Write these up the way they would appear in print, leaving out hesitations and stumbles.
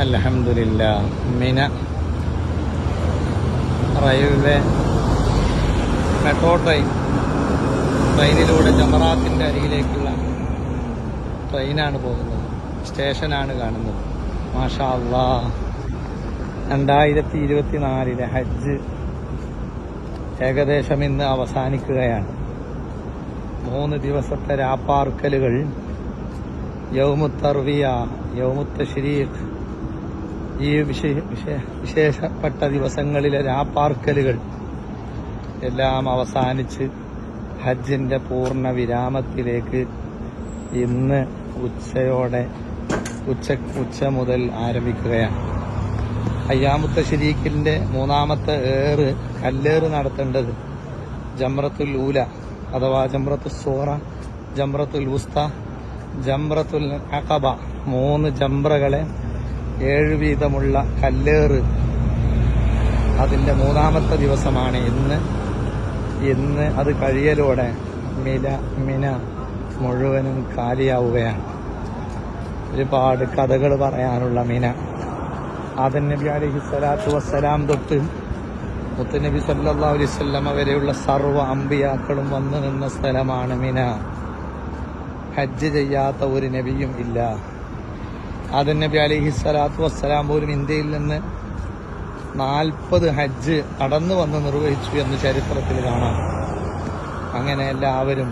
അൽഹംദുലില്ലാ. മിന railway metro ട്രെയിനിലൂടെ ജമറാത്തിന്റെ അരികിലേക്കുള്ള ട്രെയിനാണ് പോകുന്നത്. സ്റ്റേഷനാണ് കാണുന്നത്. മാഷാ അല്ലാഹ്. 2024 ഹജ്ജ് ഏകദേശം ഇന്ന് അവസാനിക്കുകയാണ്. 3 ദിവസത്തെ രാപ്പാർക്കലുകൾ, യൗമുത്തർവിയ, യൗമുത്തശ്രീഖ്, ഈ വിശേഷപ്പെട്ട ദിവസങ്ങളിലെ രാപ്പാർക്കലുകൾ എല്ലാം അവസാനിച്ച് ഹജ്ജിന്റെ പൂർണ്ണ വിരാമത്തിലേക്ക് ഇന്ന് ഉച്ച മുതൽ ആരംഭിക്കുകയാണ്. അയ്യാമുത്തശ്രീഖിന്റെ 3ാമത്തെ കല്ലേറ് നടത്തേണ്ടത് ജംറത്തുൽ ഊല അഥവാ ജംറത്തുൽ സൂറ, ജംറത്തുൽ ഉസ്ത, ജംറത്തുൽ അഖബ, 3 ജംറകളെ 7 വീതമുള്ള കല്ലേറ് അതിന്റെ 3ാമത്തെ ദിവസമാണ് ഇന്ന് അത് കഴിയലോടെ മിന മുഴുവനും കാലിയാവുകയാണ്. ഒരുപാട് കഥകൾ പറയാനുള്ള മിന. ആദം നബി അലൈഹിസ്സലാത്തു വസ്സലാം തൊട്ട് മുത്തുനബി സല്ലല്ലാഹു അലൈഹി വസല്ലമ വരെയുള്ള സർവ്വ അമ്പിയാക്കളും വന്നു നിന്ന സ്ഥലമാണ് മിന. ഹജ്ജ് ചെയ്യാത്ത ഒരു നബിയും ഇല്ല. ആദം നബി അലൈഹിസ്സലാത്തു വസ്സലാം പോലും ഇന്ത്യയിൽ നിന്ന് 40 ഹജ്ജ് കടന്നു വന്ന് നിർവഹിച്ചു എന്ന് ചരിത്രത്തിൽ കാണാം. അങ്ങനെ എല്ലാവരും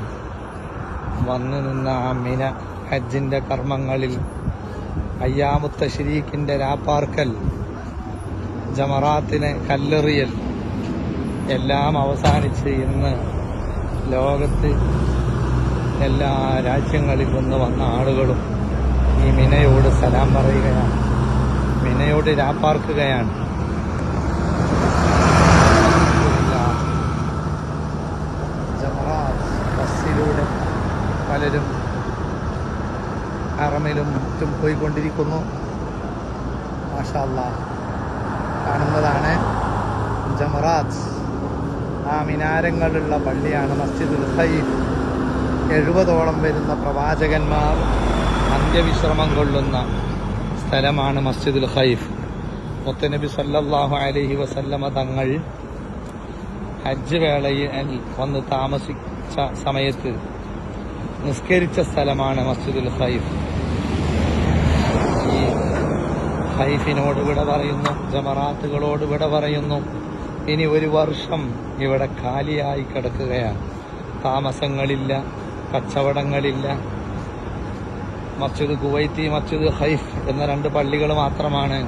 വന്നു നിന്ന ആ മിന ഹജ്ജിന്റെ കർമ്മങ്ങളിൽ അയ്യാമുത്തശ്രീഖിന്റെ രാപ്പാർക്കൽ, ജമറാത്തിനെ കല്ലെറിയൽ എല്ലാം അവസാനിച്ച് ഇന്ന് ലോകത്ത് എല്ലാ രാജ്യങ്ങളിൽ നിന്ന് വന്ന ആളുകളും ഈ മിനയോട് സലാം പറയുകയാണ്, മിനയോട് രാപ്പാർക്കുകയാണ്. ജമറാത്ത് ബസ്സിലൂടെ പലരും ഹറമിലും മറ്റും പോയിക്കൊണ്ടിരിക്കുന്നു. മാഷാ അല്ലാഹ്. കാണുന്നതാണ് ജമറാത്ത്. ആ മിനാരങ്ങളുള്ള പള്ളിയാണ് മസ്ജിദുൽ ഖൈഫ്. 70ഓളം വരുന്ന പ്രവാചകന്മാർ അന്ത്യവിശ്രമം കൊള്ളുന്ന സ്ഥലമാണ് മസ്ജിദുൽ ഖൈഫ്. മുത്തുനബി സല്ലല്ലാഹു അലൈഹി വസല്ലമ തങ്ങൾ ഹജ്ജ് വേളയിൽ വന്ന് താമസിച്ച സമയത്ത് നിസ്കരിച്ച സ്ഥലമാണ് മസ്ജിദുൽ ഖൈഫ്. ഈ ഖൈഫിനോട് വിട പറയുന്നു, ജമറാത്തുകളോട് വിട പറയുന്നു. ഇനി 1 വർഷം ഇവിടെ കാലിയായി കിടക്കുകയാണ്. താമസങ്ങളില്ല, കച്ചവടങ്ങളില്ല. മസ്ജിദ് കുവൈത്തി, മസ്ജിദ് ഖൈഫ് എന്ന 2 പള്ളികൾ മാത്രമാണ്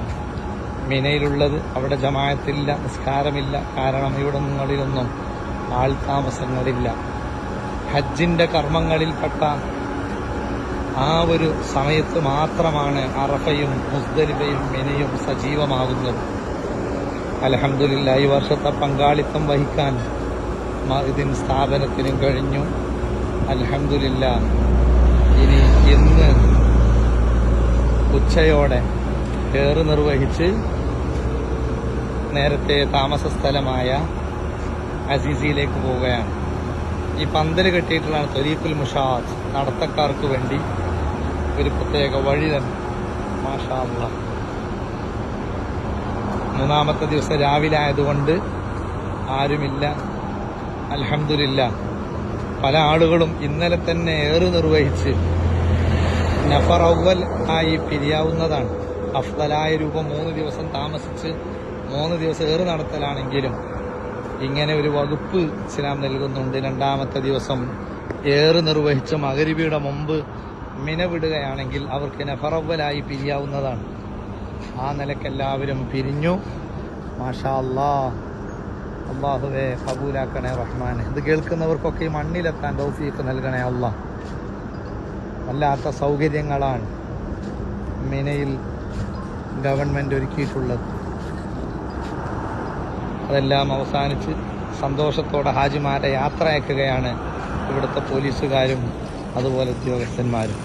മിനയിലുള്ളത്. അവിടെ ജമാഅത്തില്ല, നിസ്കാരമില്ല. കാരണം ഇവിടങ്ങളിലൊന്നും ആൾ താമസങ്ങളില്ല. ഹജ്ജിന്റെ കർമ്മങ്ങളിൽപ്പെട്ട ആ ഒരു സമയത്ത് മാത്രമാണ് അറഫയും മുസ്ദലിഫയും മിനയും സജീവമാകുന്നത്. അൽഹംദുലില്ലാഹ്. ഈ വർഷത്തെ പങ്കാളിത്തം വഹിക്കാൻ മഅ്ദിൻ സ്ഥാപനത്തിനും കഴിഞ്ഞു. അൽഹംദുലില്ലാഹ്. ഇന്ന് ഉച്ചയോടെ ഏറ് നിർവഹിച്ച് നേരത്തെ താമസ സ്ഥലമായ അസീസിയിലേക്ക് പോവുകയാണ്. ഈ പന്തൽ കെട്ടിയിട്ടുള്ളതാണ് ത്വരീഖുൽ മുഷാത്ത്, നടത്തക്കാർക്ക് വേണ്ടി ഒരു പ്രത്യേക വഴി തന്നെ. മാഷാ അല്ലാഹ്. 3ാമത്തെ ദിവസം രാവിലെ ആയതുകൊണ്ട് ആരുമില്ല. അൽഹംദുലില്ലാഹ്. പല ആളുകളും ഇന്നലെ തന്നെ ഏറ് നിർവഹിച്ച് നഫർ അവ്വൽ ആയി പിരിയാവുന്നതാണ്. അഫ്ദലായ രൂപം 3 ദിവസം താമസിച്ച് 3 ദിവസം ഏറ് നടത്തലാണെങ്കിലും ഇങ്ങനെ ഒരു വകുപ്പ് ഇസ്ലാം നൽകുന്നുണ്ട്. 2ാമത്തെ ദിവസം ഏറ് നിർവഹിച്ച് മഗ്‌രിബിയുടെ മുമ്പ് മിന വിടുകയാണെങ്കിൽ അവർക്ക് നഫറവ്വലായി പിരിയാവുന്നതാണ്. ആ നിലയ്ക്ക് എല്ലാവരും പിരിഞ്ഞു. മാഷാ അല്ലാഹ്. അല്ലാഹുവേ ഖബൂലാക്കണേ റഹ്മാനെ. ഇത് കേൾക്കുന്നവർക്കൊക്കെ ഈ മണ്ണിലെത്താൻ തൗഫീഖ് നൽകണേ അല്ലാഹ്. വല്ലാത്ത സൗകര്യങ്ങളാണ് മിനയിൽ ഗവൺമെന്റ് ഒരുക്കിയിട്ടുള്ളത്. അതെല്ലാം അവസാനിച്ച് സന്തോഷത്തോടെ ഹാജിമാരെ യാത്ര അയക്കുകയാണ് ഇവിടുത്തെ പോലീസുകാരും അതുപോലെ ഉദ്യോഗസ്ഥന്മാരും.